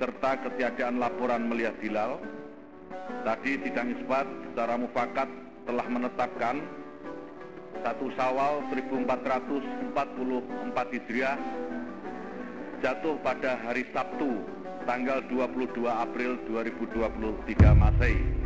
serta ketiadaan laporan melihat hilal. Tadi sidang isbat secara mufakat telah menetapkan 1 Syawal 1444 Hijriah jatuh pada hari Sabtu tanggal 22 April 2023 Masehi.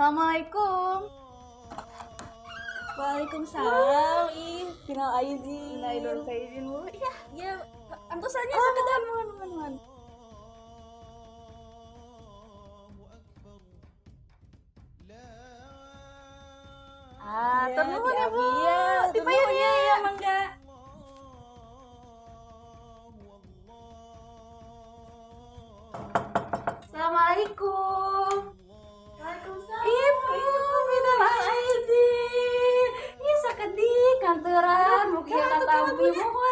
Assalamualaikum. Waalaikumsalam. Ih, final aizin. Minal aidin Bu. Iya, Ya, antusannya sekedar mohon. Tur nuhun ya, Bu. Dipayan ya. Ya, mangga. Assalamualaikum. Waalaikumsalam. Ibu, minal aidin. Iya sakedik kantoran mugi katampi mohon